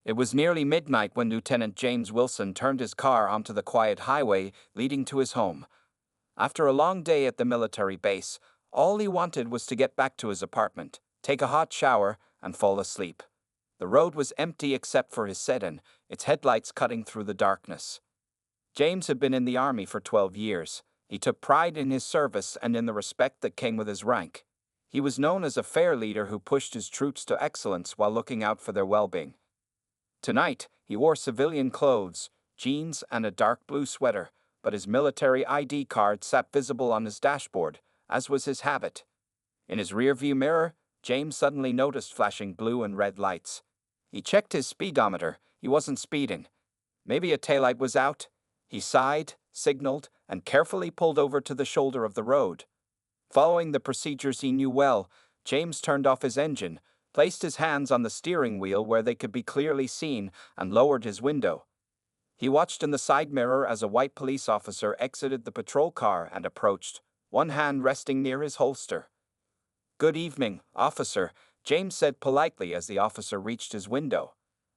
It was nearly midnight when Lieutenant James Wilson turned his car onto the quiet highway leading to his home. After a long day at the military base, all he wanted was to get back to his apartment, take a hot shower, and fall asleep. The road was empty except for his sedan, its headlights cutting through the darkness. James had been in the army for 12 years. He took pride in his service and in the respect that came with his rank. He was known as a fair leader who pushed his troops to excellence while looking out for their well-being. Tonight, he wore civilian clothes, jeans and a dark blue sweater, but his military ID card sat visible on his dashboard, as was his habit. In his rearview mirror, James suddenly noticed flashing blue and red lights. He checked his speedometer. He wasn't speeding. Maybe a taillight was out. He sighed, signaled, and carefully pulled over to the shoulder of the road. Following the procedures he knew well, James turned off his engine, placed his hands on the steering wheel where they could be clearly seen, and lowered his window. He watched in the side mirror as a white police officer exited the patrol car and approached, one hand resting near his holster. "Good evening, officer," James said politely as the officer reached his window.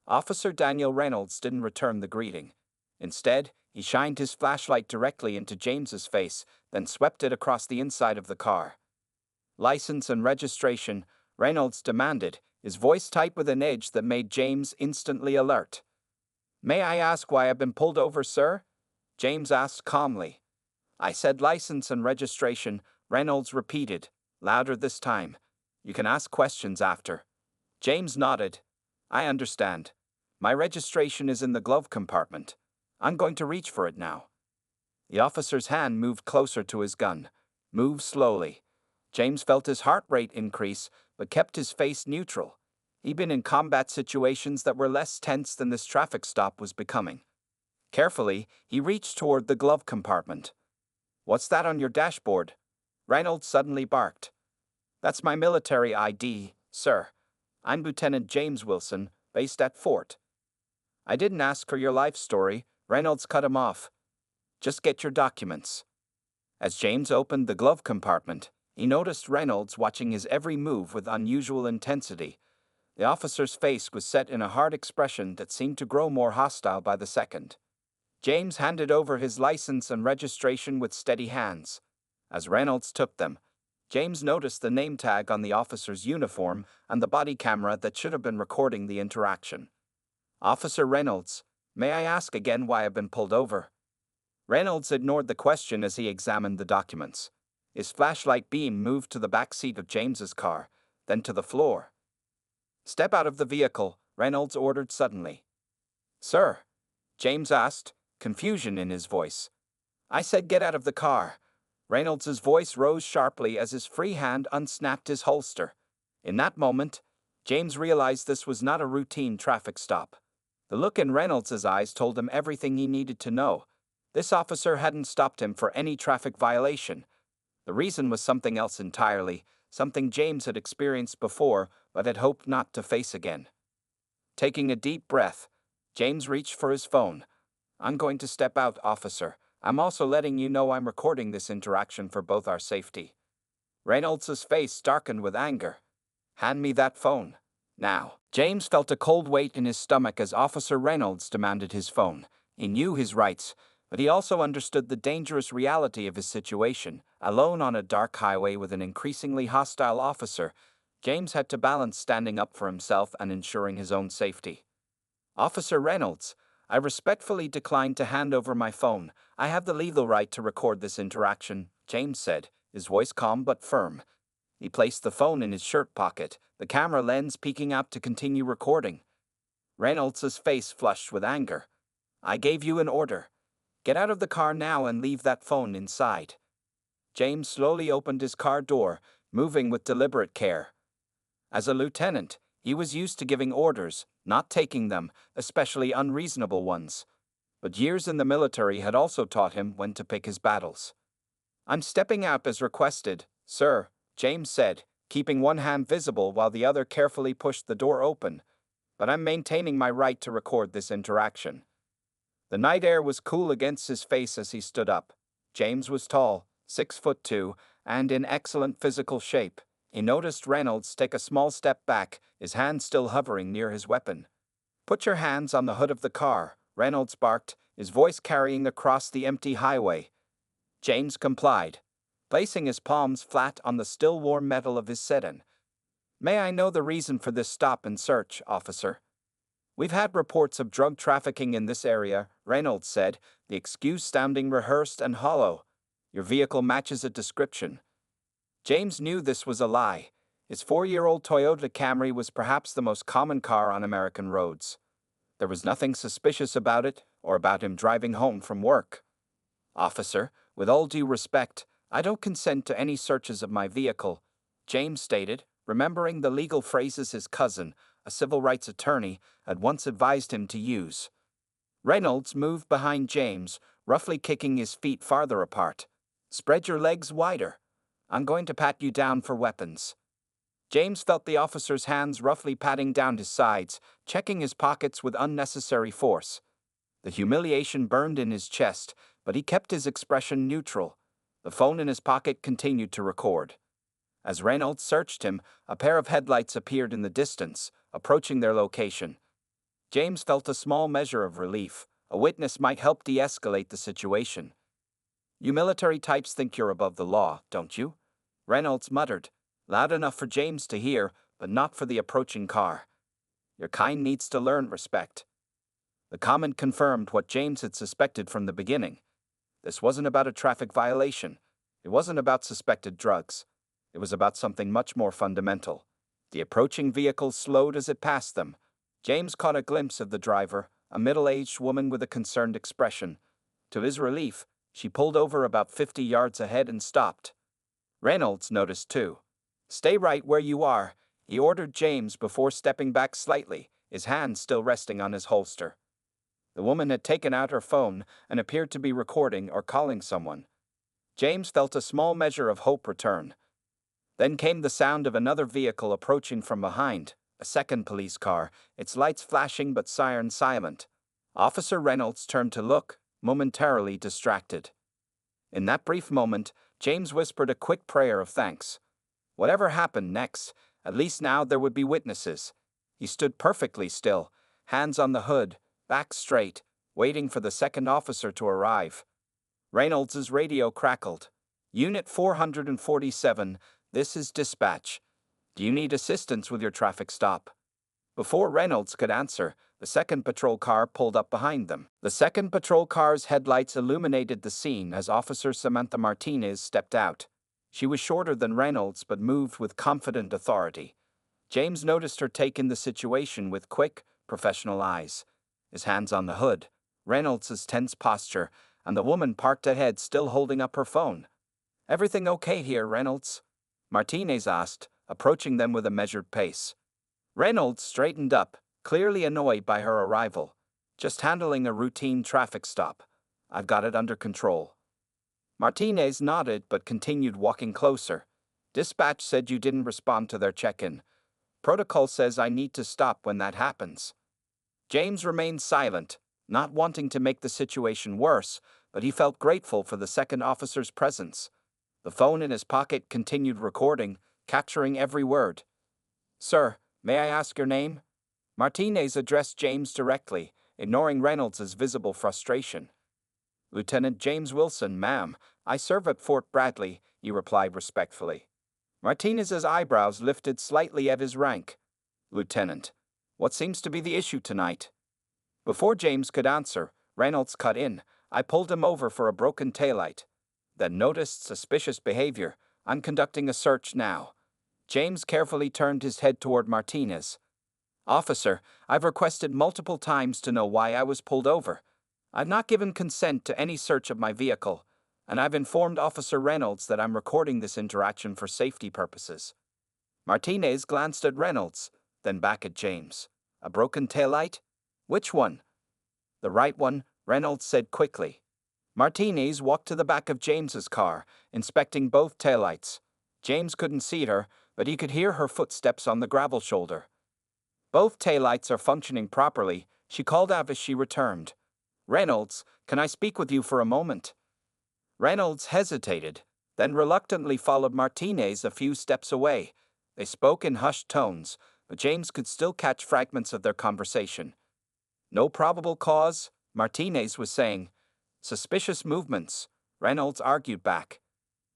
Officer Daniel Reynolds didn't return the greeting. Instead, he shined his flashlight directly into James's face, then swept it across the inside of the car. "License and registration," Reynolds demanded, his voice tight with an edge that made James instantly alert. "May I ask why I've been pulled over, sir?" James asked calmly. "I said license and registration," Reynolds repeated, louder this time. "You can ask questions after." James nodded. "I understand. My registration is in the glove compartment. I'm going to reach for it now." The officer's hand moved closer to his gun. Moved slowly. James felt his heart rate increase, but kept his face neutral. He'd been in combat situations that were less tense than this traffic stop was becoming. Carefully, he reached toward the glove compartment. "What's that on your dashboard?" Reynolds suddenly barked. "That's my military ID, sir. I'm Lieutenant James Wilson, based at Fort." "I didn't ask for your life story," Reynolds cut him off. "Just get your documents." As James opened the glove compartment, he noticed Reynolds watching his every move with unusual intensity. The officer's face was set in a hard expression that seemed to grow more hostile by the second. James handed over his license and registration with steady hands. As Reynolds took them, James noticed the name tag on the officer's uniform and the body camera that should have been recording the interaction. "Officer Reynolds, may I ask again why I've been pulled over?" Reynolds ignored the question as he examined the documents. His flashlight beam moved to the back seat of James's car, then to the floor. "Step out of the vehicle," Reynolds ordered suddenly. "Sir?" James asked, confusion in his voice. "I said get out of the car." Reynolds's voice rose sharply as his free hand unsnapped his holster. In that moment, James realized this was not a routine traffic stop. The look in Reynolds's eyes told him everything he needed to know. This officer hadn't stopped him for any traffic violation. The reason was something else entirely, something James had experienced before but had hoped not to face again. Taking a deep breath, James reached for his phone. "I'm going to step out, officer. I'm also letting you know I'm recording this interaction for both our safety." Reynolds's face darkened with anger. "Hand me that phone. Now." James felt a cold weight in his stomach as Officer Reynolds demanded his phone. He knew his rights, but he also understood the dangerous reality of his situation. Alone on a dark highway with an increasingly hostile officer, James had to balance standing up for himself and ensuring his own safety. "Officer Reynolds, I respectfully decline to hand over my phone. I have the legal right to record this interaction," James said, his voice calm but firm. He placed the phone in his shirt pocket, the camera lens peeking out to continue recording. Reynolds's face flushed with anger. "I gave you an order. Get out of the car now and leave that phone inside." James slowly opened his car door, moving with deliberate care. As a lieutenant, he was used to giving orders, not taking them, especially unreasonable ones. But years in the military had also taught him when to pick his battles. "I'm stepping out as requested, sir," James said, keeping one hand visible while the other carefully pushed the door open. "But I'm maintaining my right to record this interaction." The night air was cool against his face as he stood up. James was tall, 6'2", and in excellent physical shape. He noticed Reynolds take a small step back, his hand still hovering near his weapon. Put your hands on the hood of the car, Reynolds barked, his voice carrying across the empty highway. James complied, placing his palms flat on the still warm metal of his sedan. May I know the reason for this stop and search, officer? We've had reports of drug trafficking in this area, Reynolds said, the excuse sounding rehearsed and hollow. Your vehicle matches a description. James knew this was a lie. His 4-year-old Toyota Camry was perhaps the most common car on American roads. There was nothing suspicious about it or about him driving home from work. Officer, with all due respect, I don't consent to any searches of my vehicle, James stated, remembering the legal phrases his cousin, a civil rights attorney, had once advised him to use. Reynolds moved behind James, roughly kicking his feet farther apart. Spread your legs wider. I'm going to pat you down for weapons. James felt the officer's hands roughly patting down his sides, checking his pockets with unnecessary force. The humiliation burned in his chest, but he kept his expression neutral. The phone in his pocket continued to record. As Reynolds searched him, a pair of headlights appeared in the distance, approaching their location. James felt a small measure of relief. A witness might help de-escalate the situation. You military types think you're above the law, don't you? Reynolds muttered, loud enough for James to hear, but not for the approaching car. Your kind needs to learn respect. The comment confirmed what James had suspected from the beginning. This wasn't about a traffic violation. It wasn't about suspected drugs. It was about something much more fundamental. The approaching vehicle slowed as it passed them. James caught a glimpse of the driver, a middle-aged woman with a concerned expression. To his relief, she pulled over about 50 yards ahead and stopped. Reynolds noticed too. Stay right where you are, he ordered James before stepping back slightly, his hand still resting on his holster. The woman had taken out her phone and appeared to be recording or calling someone. James felt a small measure of hope return. Then came the sound of another vehicle approaching from behind, a second police car, its lights flashing but siren silent. Officer Reynolds turned to look, momentarily distracted. In that brief moment, James whispered a quick prayer of thanks. Whatever happened next, at least now there would be witnesses. He stood perfectly still, hands on the hood, back straight, waiting for the second officer to arrive. Reynolds's radio crackled. Unit 447, this is dispatch. Do you need assistance with your traffic stop? Before Reynolds could answer, the second patrol car pulled up behind them. The second patrol car's headlights illuminated the scene as Officer Samantha Martinez stepped out. She was shorter than Reynolds but moved with confident authority. James noticed her take in the situation with quick, professional eyes. His hands on the hood, Reynolds' tense posture, and the woman parked ahead still holding up her phone. Everything okay here, Reynolds? Martinez asked, approaching them with a measured pace. Reynolds straightened up, clearly annoyed by her arrival. Just handling a routine traffic stop. I've got it under control. Martinez nodded but continued walking closer. Dispatch said you didn't respond to their check-in. Protocol says I need to stop when that happens. James remained silent, not wanting to make the situation worse, but he felt grateful for the second officer's presence. The phone in his pocket continued recording, capturing every word. Sir, may I ask your name? Martinez addressed James directly, ignoring Reynolds' visible frustration. Lieutenant James Wilson, ma'am. I serve at Fort Bradley, he replied respectfully. Martinez's eyebrows lifted slightly at his rank. Lieutenant, what seems to be the issue tonight? Before James could answer, Reynolds cut in. I pulled him over for a broken taillight. Then noticed suspicious behavior. I'm conducting a search now. James carefully turned his head toward Martinez. Officer, I've requested multiple times to know why I was pulled over. I've not given consent to any search of my vehicle, and I've informed Officer Reynolds that I'm recording this interaction for safety purposes. Martinez glanced at Reynolds, then back at James. A broken taillight? Which one? The right one, Reynolds said quickly. Martinez walked to the back of James's car, inspecting both taillights. James couldn't see her, but he could hear her footsteps on the gravel shoulder. Both taillights are functioning properly, she called out as she returned. Reynolds, can I speak with you for a moment? Reynolds hesitated, then reluctantly followed Martinez a few steps away. They spoke in hushed tones, but James could still catch fragments of their conversation. No probable cause, Martinez was saying. Suspicious movements, Reynolds argued back.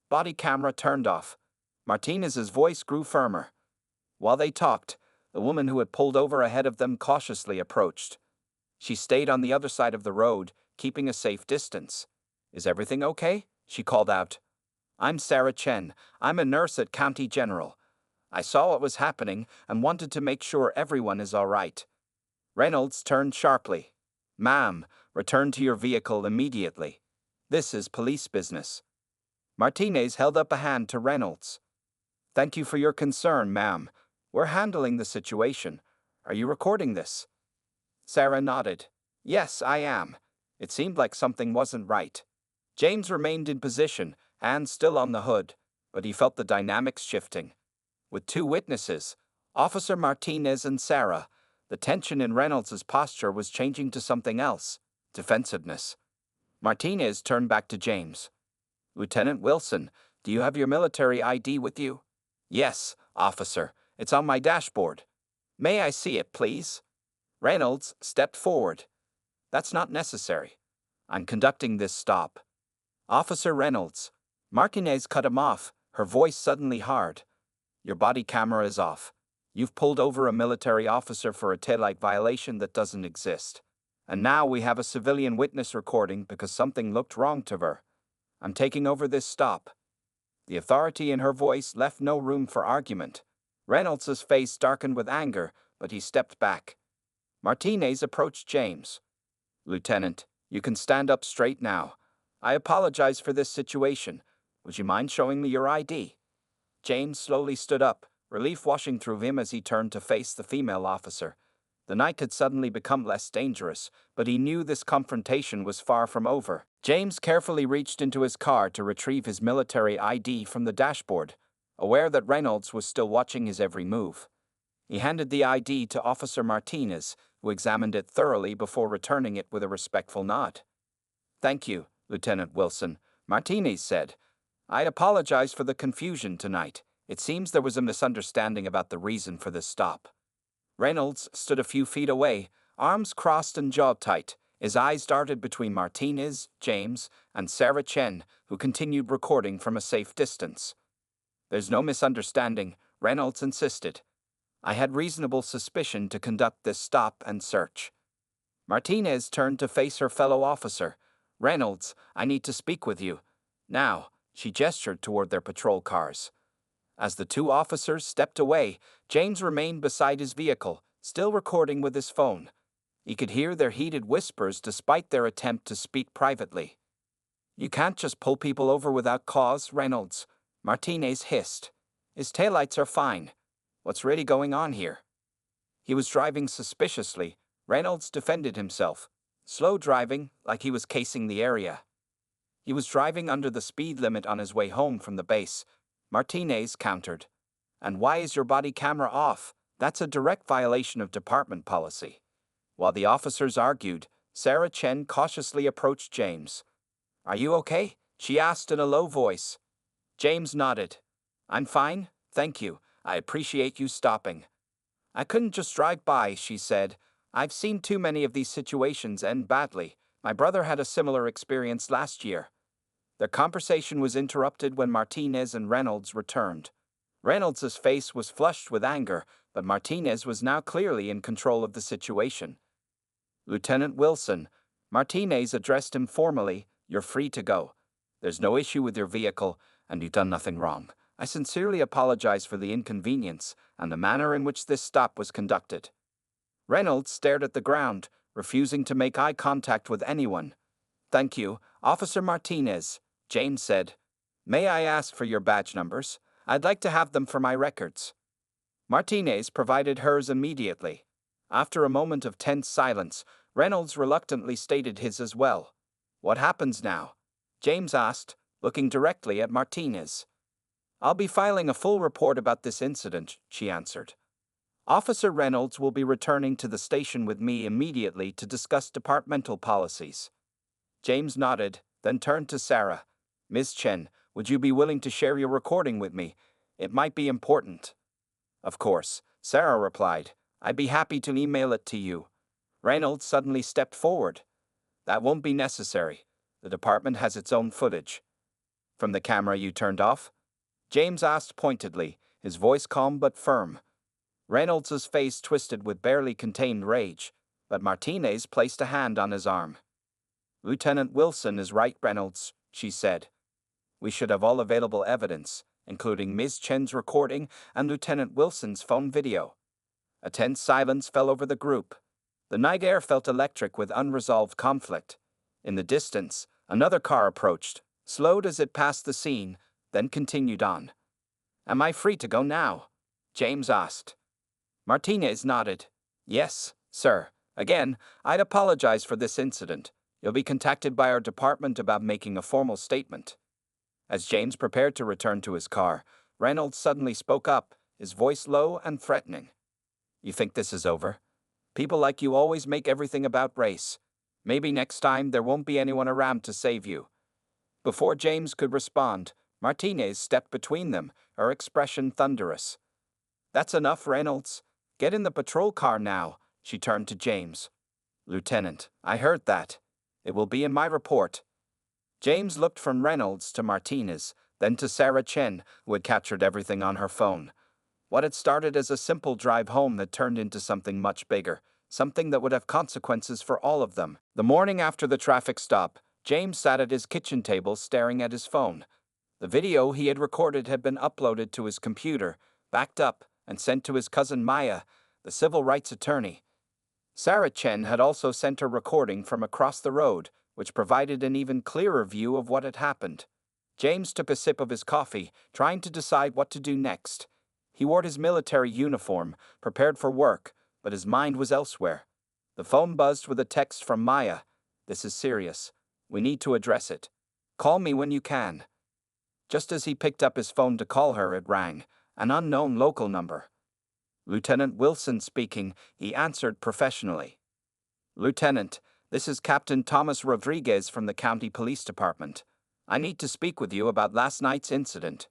Body camera turned off. Martinez's voice grew firmer. While they talked, the woman who had pulled over ahead of them cautiously approached. She stayed on the other side of the road, keeping a safe distance. Is everything okay? She called out. I'm Sarah Chen. I'm a nurse at County General. I saw what was happening and wanted to make sure everyone is all right. Reynolds turned sharply. Ma'am, return to your vehicle immediately. This is police business. Martinez held up a hand to Reynolds. Thank you for your concern, ma'am. We're handling the situation. Are you recording this? Sarah nodded. Yes, I am. It seemed like something wasn't right. James remained in position, hands still on the hood, but he felt the dynamics shifting. With two witnesses, Officer Martinez and Sarah, the tension in Reynolds' posture was changing to something else, defensiveness. Martinez turned back to James. Lieutenant Wilson, do you have your military ID with you? Yes, officer. It's on my dashboard. May I see it, please? Reynolds stepped forward. That's not necessary. I'm conducting this stop. Officer Reynolds. Martinez cut him off, her voice suddenly hard. Your body camera is off. You've pulled over a military officer for a taillight violation that doesn't exist. And now we have a civilian witness recording because something looked wrong to her. I'm taking over this stop. The authority in her voice left no room for argument. Reynolds' face darkened with anger, but he stepped back. Martinez approached James. Lieutenant, you can stand up straight now. I apologize for this situation. Would you mind showing me your ID? James slowly stood up, relief washing through him as he turned to face the female officer. The night had suddenly become less dangerous, but he knew this confrontation was far from over. James carefully reached into his car to retrieve his military ID from the dashboard, aware that Reynolds was still watching his every move. He handed the ID to Officer Martinez, who examined it thoroughly before returning it with a respectful nod. Thank you, Lieutenant Wilson, Martinez said. I apologize for the confusion tonight. It seems there was a misunderstanding about the reason for this stop. Reynolds stood a few feet away, arms crossed and jaw tight. His eyes darted between Martinez, James, and Sarah Chen, who continued recording from a safe distance. There's no misunderstanding, Reynolds insisted. I had reasonable suspicion to conduct this stop and search. Martinez turned to face her fellow officer. Reynolds, I need to speak with you. Now, she gestured toward their patrol cars. As the two officers stepped away, James remained beside his vehicle, still recording with his phone. He could hear their heated whispers despite their attempt to speak privately. You can't just pull people over without cause, Reynolds, Martinez hissed. His taillights are fine. What's really going on here? He was driving suspiciously. Reynolds defended himself. Slow driving, like he was casing the area. He was driving under the speed limit on his way home from the base. Martinez countered. And why is your body camera off? That's a direct violation of department policy. While the officers argued, Sarah Chen cautiously approached James. Are you okay? She asked in a low voice. James nodded. I'm fine, thank you. I appreciate you stopping. I couldn't just drive by, she said. I've seen too many of these situations end badly. My brother had a similar experience last year. Their conversation was interrupted when Martinez and Reynolds returned. Reynolds' face was flushed with anger, but Martinez was now clearly in control of the situation. Lieutenant Wilson, Martinez addressed him formally. You're free to go. There's no issue with your vehicle, and you've done nothing wrong. I sincerely apologize for the inconvenience and the manner in which this stop was conducted. Reynolds stared at the ground, refusing to make eye contact with anyone. Thank you, Officer Martinez, James said. May I ask for your badge numbers? I'd like to have them for my records. Martinez provided hers immediately. After a moment of tense silence, Reynolds reluctantly stated his as well. What happens now? James asked, looking directly at Martinez. I'll be filing a full report about this incident, she answered. Officer Reynolds will be returning to the station with me immediately to discuss departmental policies. James nodded, then turned to Sarah. Ms. Chen, would you be willing to share your recording with me? It might be important. Of course, Sarah replied. I'd be happy to email it to you. Reynolds suddenly stepped forward. That won't be necessary. The department has its own footage. From the camera you turned off? James asked pointedly, his voice calm but firm. Reynolds's face twisted with barely contained rage, but Martinez placed a hand on his arm. Lieutenant Wilson is right, Reynolds, she said. We should have all available evidence, including Ms. Chen's recording and Lieutenant Wilson's phone video. A tense silence fell over the group. The night air felt electric with unresolved conflict. In the distance, another car approached, slowed as it passed the scene, then continued on. Am I free to go now? James asked. Martinez nodded. Yes, sir. Again, I'd apologize for this incident. You'll be contacted by our department about making a formal statement. As James prepared to return to his car, Reynolds suddenly spoke up, his voice low and threatening. You think this is over? People like you always make everything about race. Maybe next time there won't be anyone around to save you. Before James could respond, Martinez stepped between them, her expression thunderous. That's enough, Reynolds. Get in the patrol car now, she turned to James. Lieutenant, I heard that. It will be in my report. James looked from Reynolds to Martinez, then to Sarah Chen, who had captured everything on her phone. What had started as a simple drive home had turned into something much bigger, something that would have consequences for all of them. The morning after the traffic stop, James sat at his kitchen table staring at his phone. The video he had recorded had been uploaded to his computer, backed up, and sent to his cousin Maya, the civil rights attorney. Sarah Chen had also sent a recording from across the road, which provided an even clearer view of what had happened. James took a sip of his coffee, trying to decide what to do next. He wore his military uniform, prepared for work, but his mind was elsewhere. The phone buzzed with a text from Maya. This is serious. We need to address it. Call me when you can. Just as he picked up his phone to call her, it rang. An unknown local number. Lieutenant Wilson speaking, he answered professionally. Lieutenant, this is Captain Thomas Rodriguez from the County Police Department. I need to speak with you about last night's incident.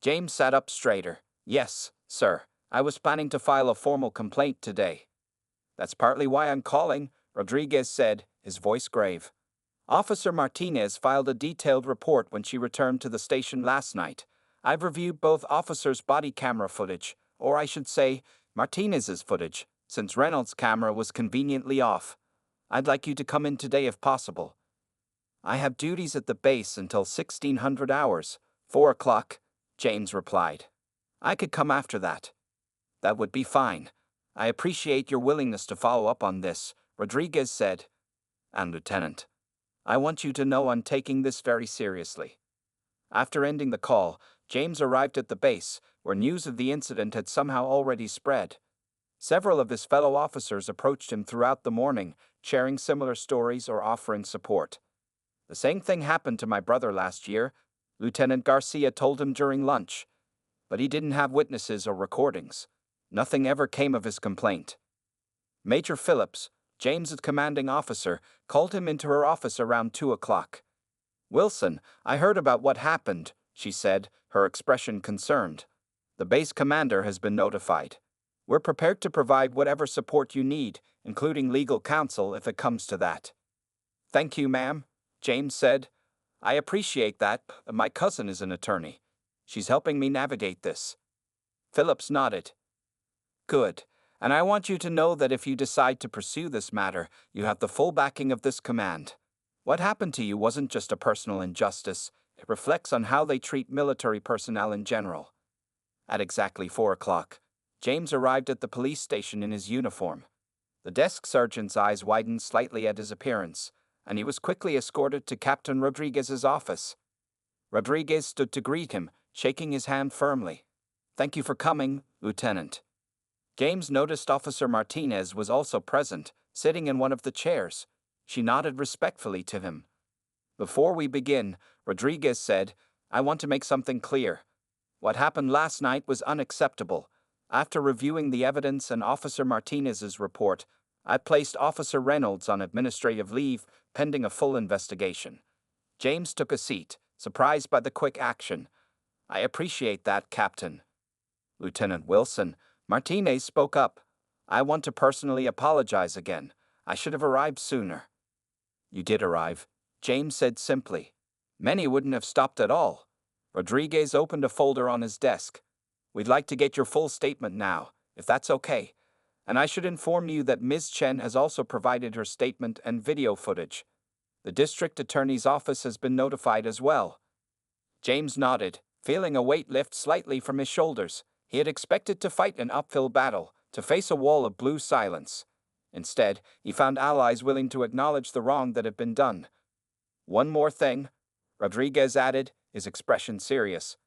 James sat up straighter. Yes, sir. I was planning to file a formal complaint today. That's partly why I'm calling, Rodriguez said, his voice grave. Officer Martinez filed a detailed report when she returned to the station last night. I've reviewed both officers' body camera footage, or I should say, Martinez's footage, since Reynolds' camera was conveniently off. I'd like you to come in today if possible. I have duties at the base until 1600 hours, 4 o'clock, James replied. I could come after that. That would be fine. I appreciate your willingness to follow up on this, Rodriguez said. And Lieutenant, I want you to know I'm taking this very seriously. After ending the call, James arrived at the base, where news of the incident had somehow already spread. Several of his fellow officers approached him throughout the morning, sharing similar stories or offering support. The same thing happened to my brother last year, Lieutenant Garcia told him during lunch. But he didn't have witnesses or recordings. Nothing ever came of his complaint. Major Phillips, James's commanding officer, called him into her office around 2 o'clock. Wilson, I heard about what happened, she said, her expression concerned. The base commander has been notified. We're prepared to provide whatever support you need, including legal counsel if it comes to that. Thank you, ma'am, James said. I appreciate that. My cousin is an attorney. She's helping me navigate this. Phillips nodded. Good. And I want you to know that if you decide to pursue this matter, you have the full backing of this command. What happened to you wasn't just a personal injustice. It reflects on how they treat military personnel in general. At exactly 4 o'clock, James arrived at the police station in his uniform. The desk sergeant's eyes widened slightly at his appearance, and he was quickly escorted to Captain Rodriguez's office. Rodriguez stood to greet him, shaking his hand firmly. Thank you for coming, Lieutenant. James noticed Officer Martinez was also present, sitting in one of the chairs. She nodded respectfully to him. Before we begin, Rodriguez said, I want to make something clear. What happened last night was unacceptable. After reviewing the evidence and Officer Martinez's report, I placed Officer Reynolds on administrative leave pending a full investigation. James took a seat, surprised by the quick action. I appreciate that, Captain. Lieutenant Wilson, Martinez spoke up. I want to personally apologize again. I should have arrived sooner." "You did arrive," James said simply. "Many wouldn't have stopped at all." Rodriguez opened a folder on his desk. "We'd like to get your full statement now, if that's okay. And I should inform you that Ms. Chen has also provided her statement and video footage. The district attorney's office has been notified as well." James nodded, feeling a weight lift slightly from his shoulders. He had expected to fight an uphill battle, to face a wall of blue silence. Instead, he found allies willing to acknowledge the wrong that had been done. "One more thing," Rodriguez added, his expression serious.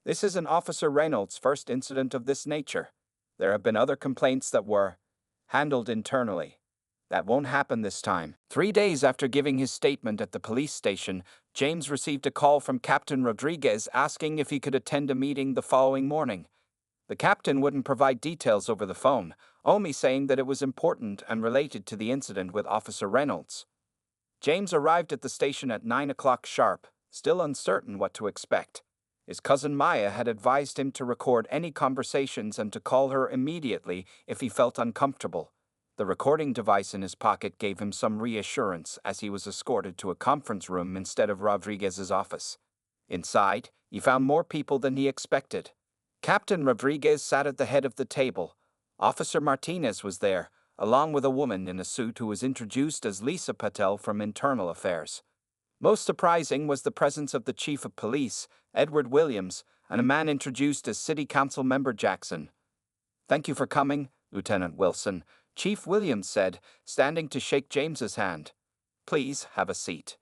"This isn't Officer Reynolds' first incident of this nature. There have been other complaints that were handled internally. That won't happen this time." 3 days after giving his statement at the police station, James received a call from Captain Rodriguez asking if he could attend a meeting the following morning. The captain wouldn't provide details over the phone, only saying that it was important and related to the incident with Officer Reynolds. James arrived at the station at 9 o'clock sharp, still uncertain what to expect. His cousin Maya had advised him to record any conversations and to call her immediately if he felt uncomfortable. The recording device in his pocket gave him some reassurance as he was escorted to a conference room instead of Rodriguez's office. Inside, he found more people than he expected. Captain Rodriguez sat at the head of the table. Officer Martinez was there, along with a woman in a suit who was introduced as Lisa Patel from Internal Affairs. Most surprising was the presence of the Chief of Police, Edward Williams, and a man introduced as City Council Member Jackson. "Thank you for coming, Lieutenant Wilson," Chief Williams said, standing to shake James's hand. "Please have a seat."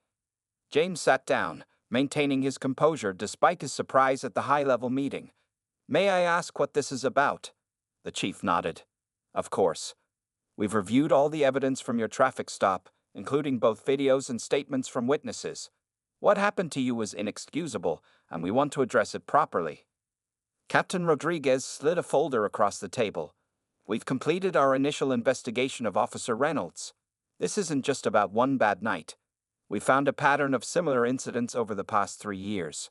James sat down, maintaining his composure despite his surprise at the high-level meeting. "May I ask what this is about?" The chief nodded. "Of course. We've reviewed all the evidence from your traffic stop, including both videos and statements from witnesses. What happened to you was inexcusable, and we want to address it properly." Captain Rodriguez slid a folder across the table. "We've completed our initial investigation of Officer Reynolds. This isn't just about one bad night. We found a pattern of similar incidents over the past 3 years."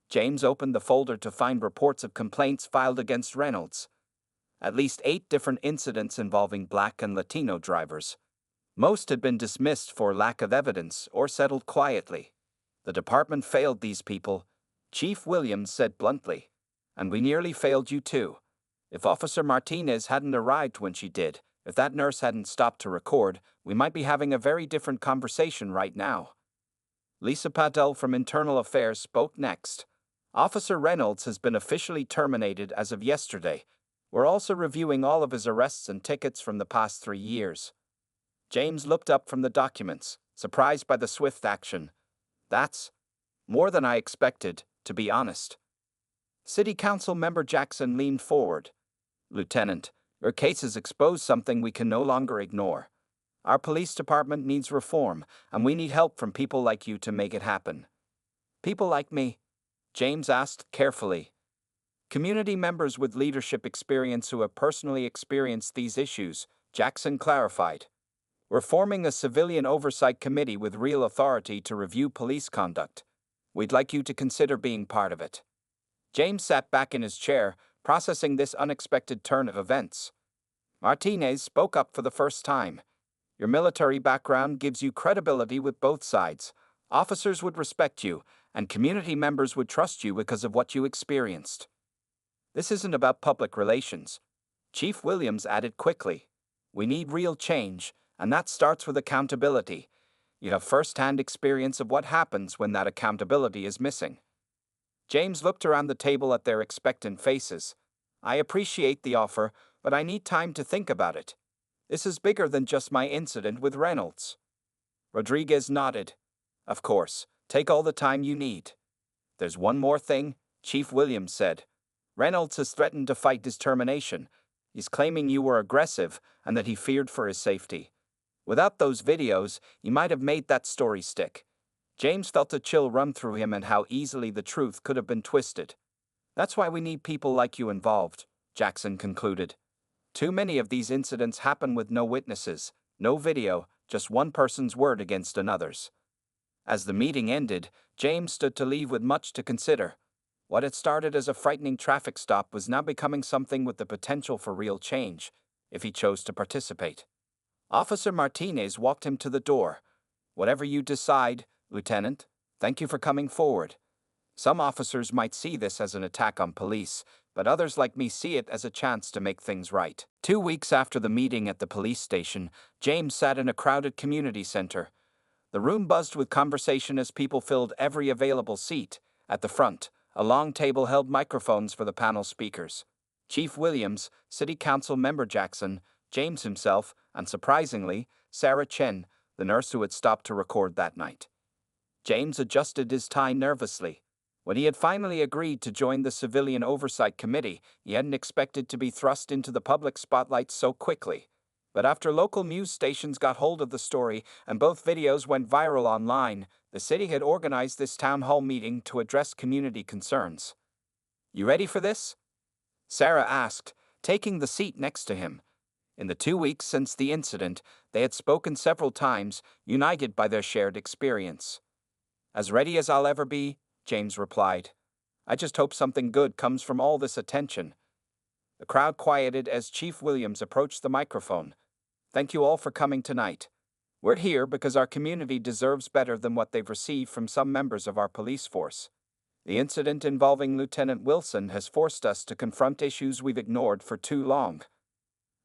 James opened the folder to find reports of complaints filed against Reynolds. At least 8 different incidents involving Black and Latino drivers. Most had been dismissed for lack of evidence or settled quietly. "The department failed these people," Chief Williams said bluntly. "And we nearly failed you too. If Officer Martinez hadn't arrived when she did, if that nurse hadn't stopped to record, we might be having a very different conversation right now." Lisa Patel from Internal Affairs spoke next. "Officer Reynolds has been officially terminated as of yesterday. We're also reviewing all of his arrests and tickets from the past 3 years." James looked up from the documents, surprised by the swift action. "That's more than I expected, to be honest." City Council Member Jackson leaned forward. "Lieutenant, your case has exposed something we can no longer ignore. Our police department needs reform, and we need help from people like you to make it happen." "People like me?" James asked carefully. "Community members with leadership experience who have personally experienced these issues," Jackson clarified. "We're forming a civilian oversight committee with real authority to review police conduct. We'd like you to consider being part of it." James sat back in his chair, processing this unexpected turn of events. Martinez spoke up for the first time. "Your military background gives you credibility with both sides. Officers would respect you, and community members would trust you because of what you experienced." "This isn't about public relations," Chief Williams added quickly. "We need real change, and that starts with accountability. You have first-hand experience of what happens when that accountability is missing." James looked around the table at their expectant faces. "I appreciate the offer, but I need time to think about it. This is bigger than just my incident with Reynolds." Rodriguez nodded. "Of course, take all the time you need." "There's one more thing," Chief Williams said. "Reynolds has threatened to fight his termination. He's claiming you were aggressive and that he feared for his safety. Without those videos, he might have made that story stick." James felt a chill run through him at how easily the truth could have been twisted. "That's why we need people like you involved," Jackson concluded. "Too many of these incidents happen with no witnesses, no video, just one person's word against another's." As the meeting ended, James stood to leave with much to consider. What had started as a frightening traffic stop was now becoming something with the potential for real change, if he chose to participate. Officer Martinez walked him to the door. "Whatever you decide, Lieutenant, thank you for coming forward. Some officers might see this as an attack on police, but others like me see it as a chance to make things right." 2 weeks after the meeting at the police station, James sat in a crowded community center. The room buzzed with conversation as people filled every available seat. At the front, a long table held microphones for the panel speakers. Chief Williams, City Council Member Jackson, James himself, and surprisingly, Sarah Chen, the nurse who had stopped to record that night. James adjusted his tie nervously. When he had finally agreed to join the Civilian Oversight Committee, he hadn't expected to be thrust into the public spotlight so quickly. But after local news stations got hold of the story and both videos went viral online, the city had organized this town hall meeting to address community concerns. "You ready for this?" Sarah asked, taking the seat next to him. In the 2 weeks since the incident, they had spoken several times, united by their shared experience. "As ready as I'll ever be," James replied. "I just hope something good comes from all this attention." The crowd quieted as Chief Williams approached the microphone. "Thank you all for coming tonight. We're here because our community deserves better than what they've received from some members of our police force. The incident involving Lieutenant Wilson has forced us to confront issues we've ignored for too long."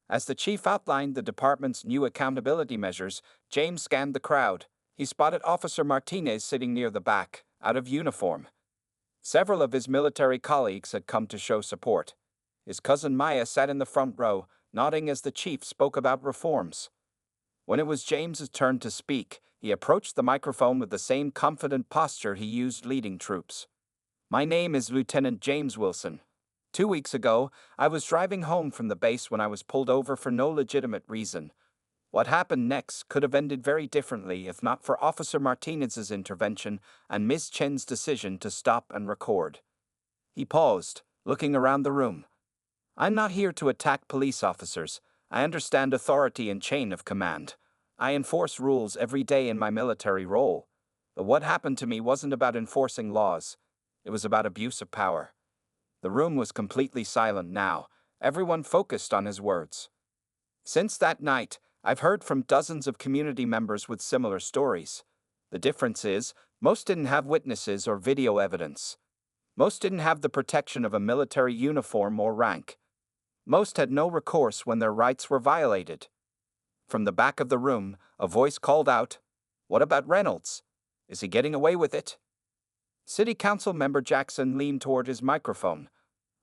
As the chief outlined the department's new accountability measures, James scanned the crowd. He spotted Officer Martinez sitting near the back, out of uniform. Several of his military colleagues had come to show support. His cousin Maya sat in the front row, nodding as the chief spoke about reforms. When it was James's turn to speak, he approached the microphone with the same confident posture he used leading troops. "My name is Lieutenant James Wilson. 2 weeks ago, I was driving home from the base when I was pulled over for no legitimate reason. What happened next could have ended very differently if not for Officer Martinez's intervention and Ms. Chen's decision to stop and record." He paused, looking around the room. "I'm not here to attack police officers. I understand authority and chain of command. I enforce rules every day in my military role. But what happened to me wasn't about enforcing laws. It was about abuse of power." The room was completely silent now, everyone focused on his words. "Since that night, I've heard from dozens of community members with similar stories. The difference is, most didn't have witnesses or video evidence. Most didn't have the protection of a military uniform or rank. Most had no recourse when their rights were violated." From the back of the room, a voice called out, "What about Reynolds? Is he getting away with it?" City Council Member Jackson leaned toward his microphone.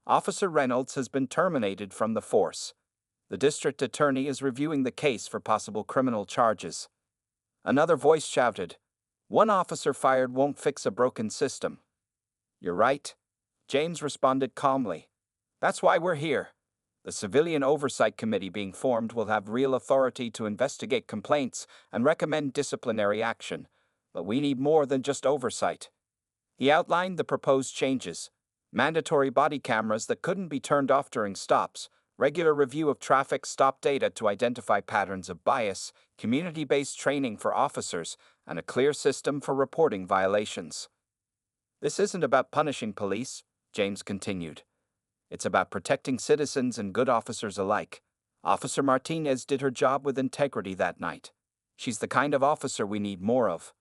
"Officer Reynolds has been terminated from the force. The district attorney is reviewing the case for possible criminal charges." Another voice shouted, "One officer fired won't fix a broken system." "You're right," James responded calmly. "That's why we're here. The Civilian Oversight Committee being formed will have real authority to investigate complaints and recommend disciplinary action. But we need more than just oversight." He outlined the proposed changes: mandatory body cameras that couldn't be turned off during stops, regular review of traffic stop data to identify patterns of bias, community-based training for officers, and a clear system for reporting violations. "This isn't about punishing police," James continued. "It's about protecting citizens and good officers alike. Officer Martinez did her job with integrity that night. She's the kind of officer we need more of."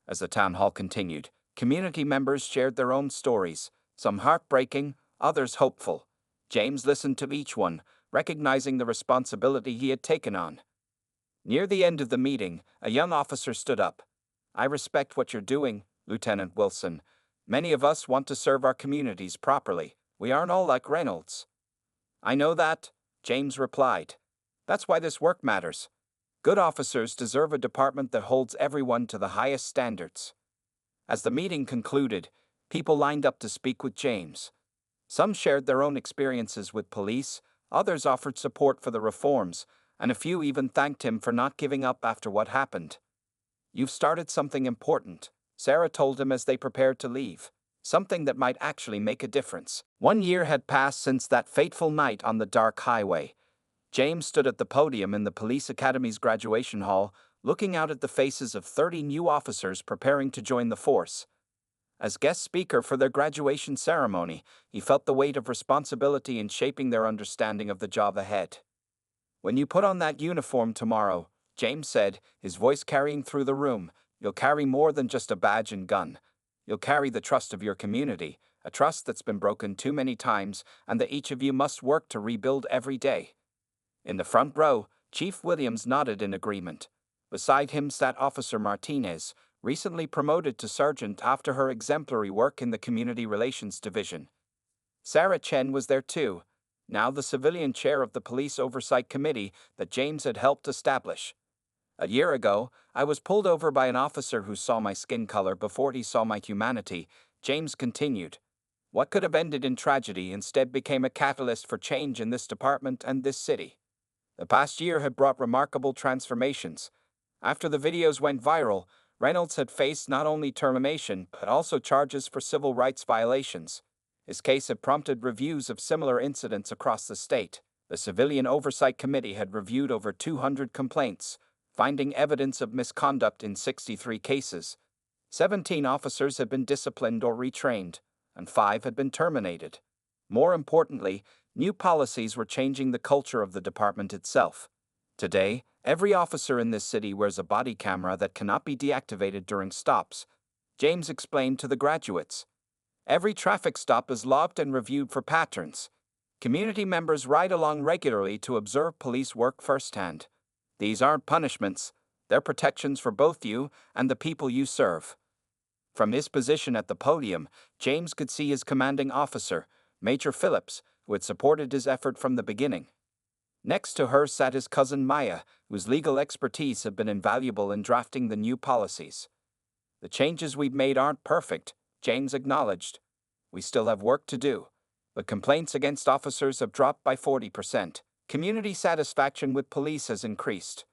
As the town hall continued, community members shared their own stories, some heartbreaking, others hopeful. James listened to each one, recognizing the responsibility he had taken on. Near the end of the meeting, a young officer stood up. "I respect what you're doing, Lieutenant Wilson. Many of us want to serve our communities properly. We aren't all like Reynolds." "I know that," James replied. "That's why this work matters. Good officers deserve a department that holds everyone to the highest standards." As the meeting concluded, people lined up to speak with James. Some shared their own experiences with police, others offered support for the reforms, and a few even thanked him for not giving up after what happened. "You've started something important," Sarah told him as they prepared to leave. "Something that might actually make a difference." 1 year had passed since that fateful night on the dark highway. James stood at the podium in the police academy's graduation hall, looking out at the faces of 30 new officers preparing to join the force. As guest speaker for their graduation ceremony, he felt the weight of responsibility in shaping their understanding of the job ahead. "When you put on that uniform tomorrow, James said, his voice carrying through the room. You'll carry more than just a badge and gun. You'll carry the trust of your community, a trust that's been broken too many times and that each of you must work to rebuild every day. In the front row, Chief Williams nodded in agreement. Beside him sat Officer Martinez, recently promoted to sergeant after her exemplary work in the Community Relations Division. Sarah Chen was there too, now the civilian chair of the Police Oversight Committee that James had helped establish. A year ago, I was pulled over by an officer who saw my skin color before he saw my humanity, James continued. What could have ended in tragedy instead became a catalyst for change in this department and this city. The past year had brought remarkable transformations. After the videos went viral, Reynolds had faced not only termination but also charges for civil rights violations. His case had prompted reviews of similar incidents across the state. The Civilian Oversight Committee had reviewed over 200 complaints, finding evidence of misconduct in 63 cases. 17 officers had been disciplined or retrained, and 5 had been terminated. More importantly, new policies were changing the culture of the department itself. Today, every officer in this city wears a body camera that cannot be deactivated during stops, James explained to the graduates. Every traffic stop is logged and reviewed for patterns. Community members ride along regularly to observe police work firsthand. These aren't punishments, they're protections for both you and the people you serve. From his position at the podium, James could see his commanding officer, Major Phillips, who had supported his effort from the beginning. Next to her sat his cousin Maya, whose legal expertise had been invaluable in drafting the new policies. The changes we've made aren't perfect, James acknowledged. We still have work to do, but complaints against officers have dropped by 40%. Community satisfaction with police has increased.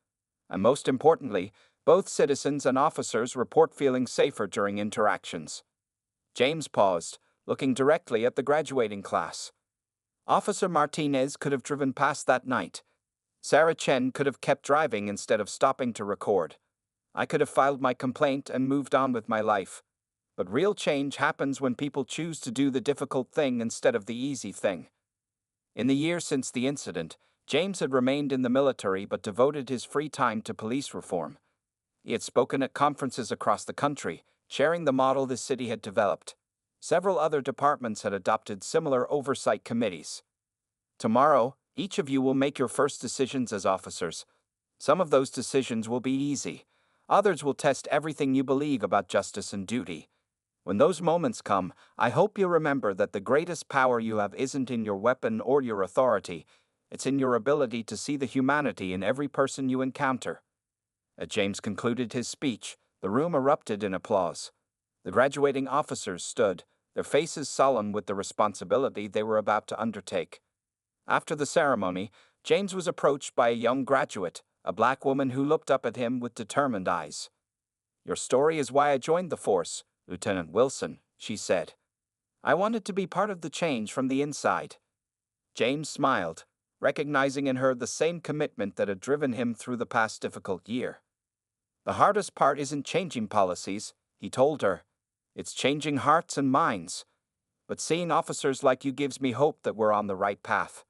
And most importantly, both citizens and officers report feeling safer during interactions. James paused, looking directly at the graduating class. Officer Martinez could have driven past that night. Sarah Chen could have kept driving instead of stopping to record. I could have filed my complaint and moved on with my life. But real change happens when people choose to do the difficult thing instead of the easy thing. In the year since the incident, James had remained in the military but devoted his free time to police reform. He had spoken at conferences across the country, sharing the model the city had developed. Several other departments had adopted similar oversight committees. Tomorrow, each of you will make your first decisions as officers. Some of those decisions will be easy. Others will test everything you believe about justice and duty. When those moments come, I hope you'll remember that the greatest power you have isn't in your weapon or your authority. It's in your ability to see the humanity in every person you encounter. As James concluded his speech, the room erupted in applause. The graduating officers stood, their faces solemn with the responsibility they were about to undertake. After the ceremony, James was approached by a young graduate, a black woman who looked up at him with determined eyes. "Your story is why I joined the force, Lieutenant Wilson," she said. "I wanted to be part of the change from the inside." James smiled, recognizing in her the same commitment that had driven him through the past difficult year. "The hardest part isn't changing policies," he told her. "It's changing hearts and minds. But seeing officers like you gives me hope that we're on the right path."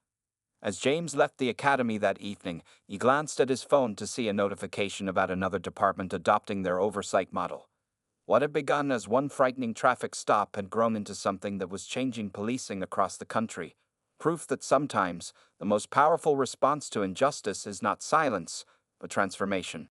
As James left the academy that evening, he glanced at his phone to see a notification about another department adopting their oversight model. What had begun as one frightening traffic stop had grown into something that was changing policing across the country. Proof that sometimes the most powerful response to injustice is not silence, but transformation.